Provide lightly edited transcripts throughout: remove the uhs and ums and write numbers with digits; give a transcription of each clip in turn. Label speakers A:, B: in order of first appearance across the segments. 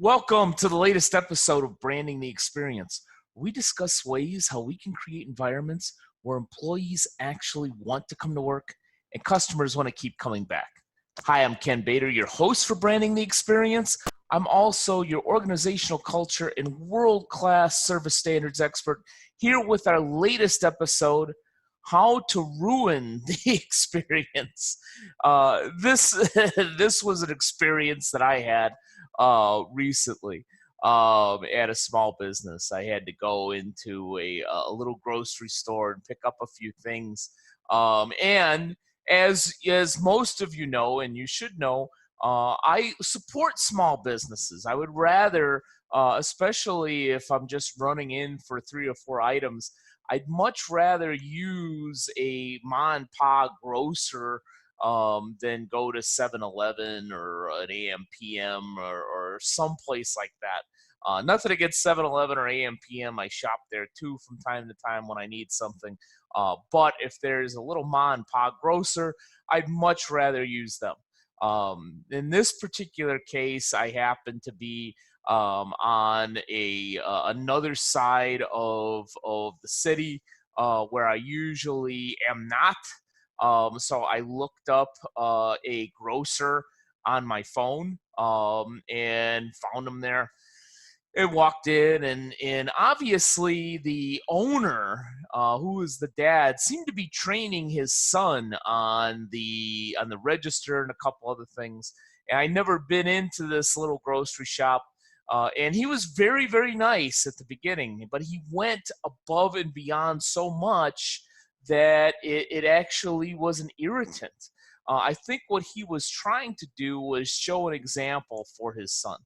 A: Welcome to the latest episode of Branding the Experience. We discuss ways how we can create environments where employees actually want to come to work and customers want to keep coming back. Hi, I'm Ken Bader, your host for Branding the Experience. I'm also your organizational culture and world-class service standards expert here with our latest episode, How to Ruin the Experience. This was an experience that I had recently at a small business. I had to go into a little grocery store and pick up a few things. And as most of you know, and you should know, I support small businesses. I would rather, especially if I'm just running in for 3 or 4 items, I'd much rather use a ma and pa grocer than go to 7-Eleven or an AM/PM or someplace like that. Nothing against 7-Eleven or AM/PM. I shop there too from time to time when I need something. But if there's a little ma and pa grocer, I'd much rather use them. In this particular case, I happen to be on another side of the city where I usually am not. So I looked up a grocer on my phone and found them there and walked in, and obviously the owner, who is the dad, seemed to be training his son on the register and a couple other things. And I never been into this little grocery shop. And he was very, very nice at the beginning, but he went above and beyond so much that it actually was an irritant. I think what he was trying to do was show an example for his son.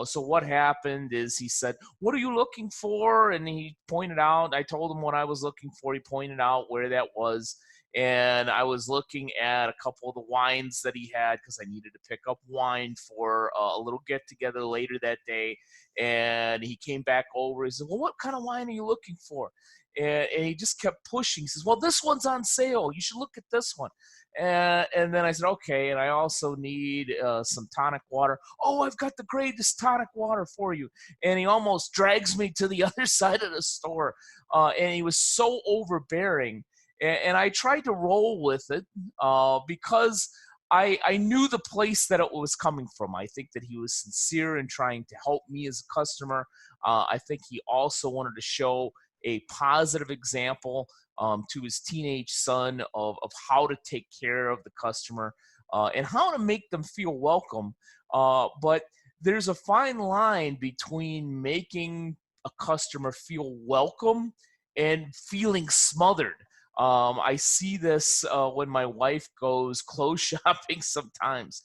A: So what happened is he said, "What are you looking for?" And he pointed out, I told him what I was looking for. He pointed out where that was. And I was looking at a couple of the wines that he had because I needed to pick up wine for a little get together later that day. And he came back over. He said, "Well, what kind of wine are you looking for?" And he just kept pushing. He says, "Well, this one's on sale. You should look at this one." And then I said, "Okay." And I also need some tonic water. "Oh, I've got the greatest tonic water for you." And he almost drags me to the other side of the store. And he was so overbearing. And I tried to roll with it because I knew the place that it was coming from. I think that he was sincere in trying to help me as a customer. I think he also wanted to show a positive example to his teenage son of how to take care of the customer and how to make them feel welcome. But there's a fine line between making a customer feel welcome and feeling smothered. I see this when my wife goes clothes shopping sometimes.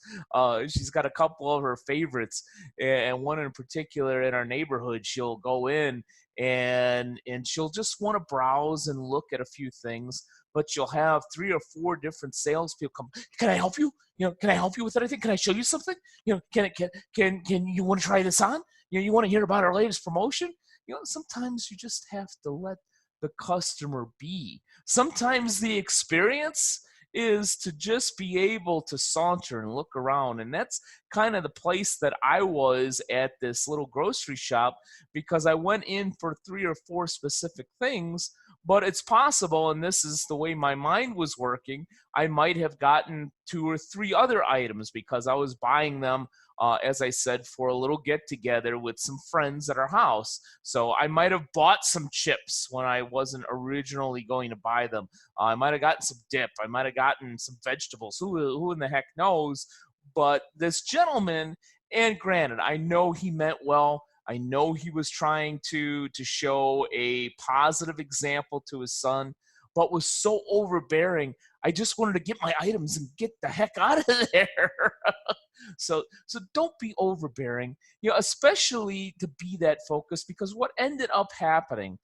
A: She's got a couple of her favorites, and one in particular in our neighborhood. She'll go in and she'll just want to browse and look at a few things, but you'll have 3 or 4 different salespeople come. "Can I help you? Can I help you with anything? Can I show you something? Can you want to try this on? You want to hear about our latest promotion?" Sometimes you just have to let the customer be. Sometimes the experience is to just be able to saunter and look around. And that's kind of the place that I was at this little grocery shop because I went in for 3 or 4 specific things. But it's possible, and this is the way my mind was working, I might have gotten 2 or 3 other items because I was buying them, as I said, for a little get together with some friends at our house. So I might have bought some chips when I wasn't originally going to buy them. I might have gotten some dip. I might have gotten some vegetables. Who in the heck knows? But this gentleman, and granted, I know he meant well. I know he was trying to show a positive example to his son, but was so overbearing. I just wanted to get my items and get the heck out of there. So don't be overbearing, especially to be that focused, because what ended up happening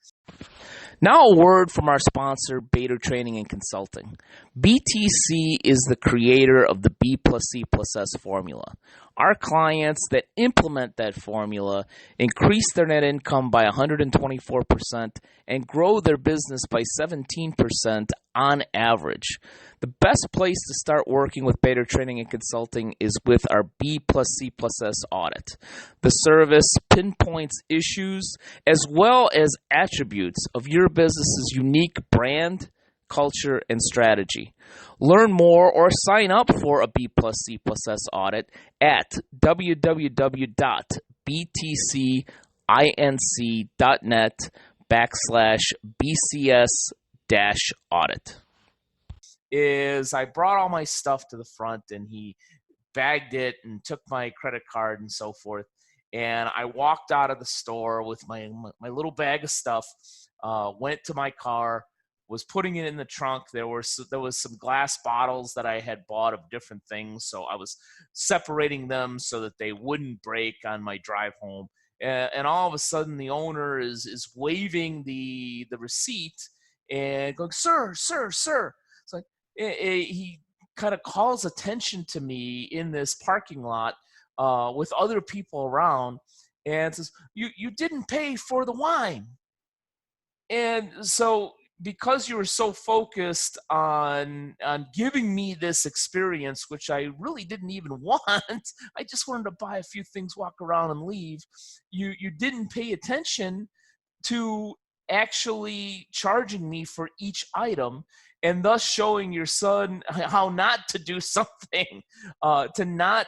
A: Now, a word from our sponsor, Bader Training and Consulting. BTC is the creator of the B plus C plus S formula. Our clients that implement that formula increase their net income by 124% and grow their business by 17% on average. The best place to start working with Bader Training and Consulting is with our B plus C plus S audit. The service pinpoints issues as well as attributes of your business's unique brand, culture, and strategy. Learn more or sign up for a B plus C plus S audit at www.btcinc.net/BCS-audit. Is I brought all my stuff to the front and he bagged it and took my credit card and so forth. And I walked out of the store with my little bag of stuff, went to my car, was putting it in the trunk. There was some glass bottles that I had bought of different things, so I was separating them so that they wouldn't break on my drive home. And all of a sudden, the owner is waving the receipt and going, "Sir, sir, sir." It's like he kind of calls attention to me in this parking lot with other people around, and says, "You didn't pay for the wine." And so, because you were so focused on giving me this experience, which I really didn't even want, I just wanted to buy a few things, walk around, and leave. You didn't pay attention to actually charging me for each item, and thus showing your son how not to do something, to not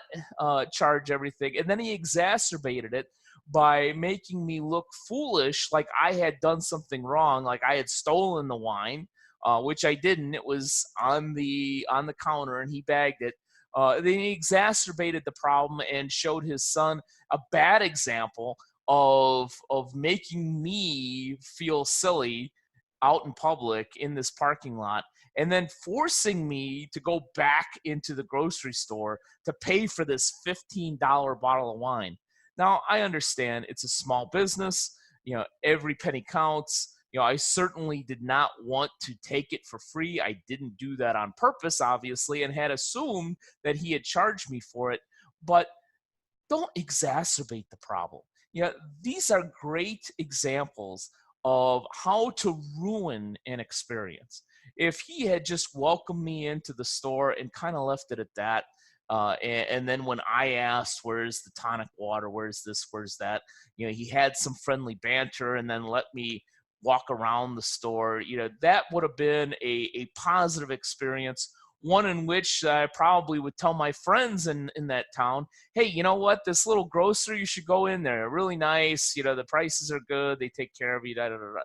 A: charge everything. And then he exacerbated it by making me look foolish, like I had done something wrong, like I had stolen the wine, which I didn't. It was on the counter, and he bagged it. Then he exacerbated the problem and showed his son a bad example of making me feel silly out in public in this parking lot, and then forcing me to go back into the grocery store to pay for this $15 bottle of wine. Now, I understand it's a small business. Every penny counts. I certainly did not want to take it for free. I didn't do that on purpose, obviously, and had assumed that he had charged me for it. But don't exacerbate the problem. These are great examples of how to ruin an experience. If he had just welcomed me into the store and kind of left it at that, and then when I asked, "Where's the tonic water? Where's this? Where's that?" He had some friendly banter and then let me walk around the store. That would have been a positive experience, one in which I probably would tell my friends in that town, "Hey, you know what? This little grocery, you should go in there. They're really nice. The prices are good. They take care of you." Da, da, da, da.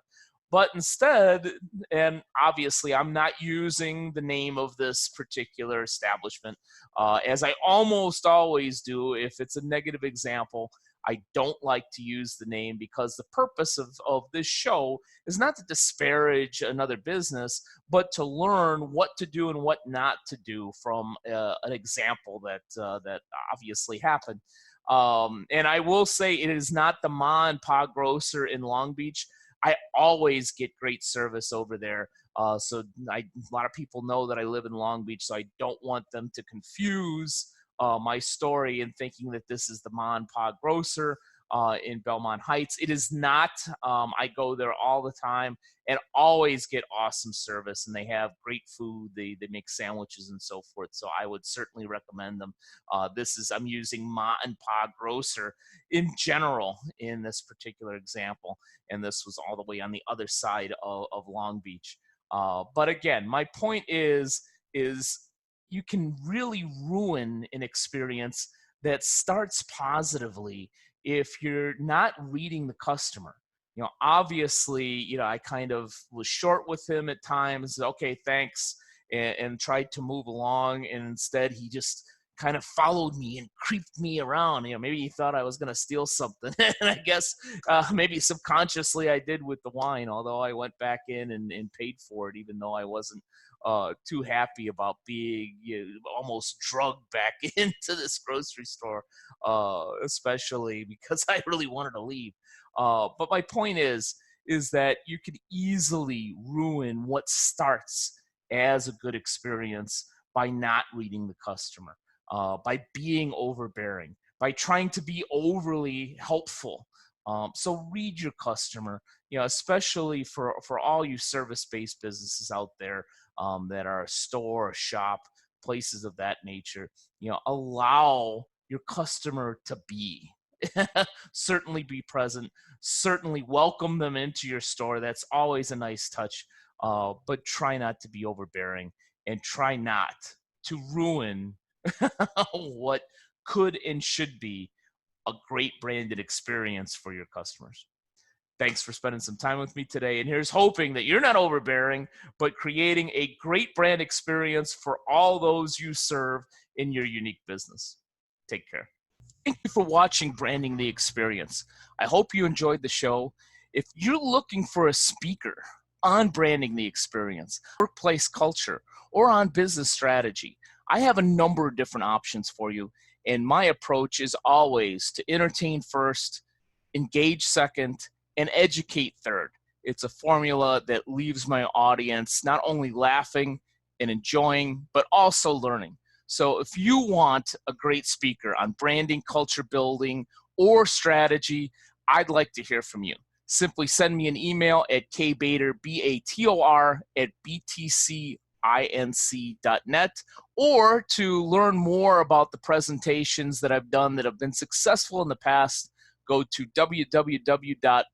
A: But instead, and obviously I'm not using the name of this particular establishment, as I almost always do. If it's a negative example, I don't like to use the name, because the purpose of this show is not to disparage another business, but to learn what to do and what not to do from an example that obviously happened. And I will say, it is not the Ma and Pa grocer in Long Beach. I always get great service over there. So a lot of people know that I live in Long Beach, so I don't want them to confuse my story in thinking that this is the Ma and Pa grocer in Belmont Heights. It is not. I go there all the time and always get awesome service, and they have great food. They make sandwiches and so forth. So I would certainly recommend them. I'm using Ma and Pa grocer in general in this particular example, and this was all the way on the other side of Long Beach. But again, my point is you can really ruin an experience that starts positively if you're not reading the customer. Obviously, I kind of was short with him at times. "Okay, thanks," and tried to move along. And instead, he just kind of followed me and creeped me around. Maybe he thought I was going to steal something. And I guess maybe subconsciously I did with the wine, although I went back in and paid for it, even though I wasn't too happy about being almost drugged back into this grocery store, especially because I really wanted to leave. But my point is is that you can easily ruin what starts as a good experience by not reading the customer, by being overbearing, by trying to be overly helpful. So read your customer, especially for all you service-based businesses out there, that are a store, a shop, places of that nature. Allow your customer to be. Certainly be present. Certainly welcome them into your store. That's always a nice touch. But try not to be overbearing, and try not to ruin what could and should be a great branded experience for your customers. Thanks for spending some time with me today. And here's hoping that you're not overbearing, but creating a great brand experience for all those you serve in your unique business. Take care. Thank you for watching Branding the Experience. I hope you enjoyed the show. If you're looking for a speaker on branding the experience, workplace culture, or on business strategy, I have a number of different options for you. And my approach is always to entertain first, engage second, and educate third. It's a formula that leaves my audience not only laughing and enjoying, but also learning. So if you want a great speaker on branding, culture building, or strategy, I'd like to hear from you. Simply send me an email at kbator, BATOR, at btcinc.net, or to learn more about the presentations that I've done that have been successful in the past, go to www.btcinc.net.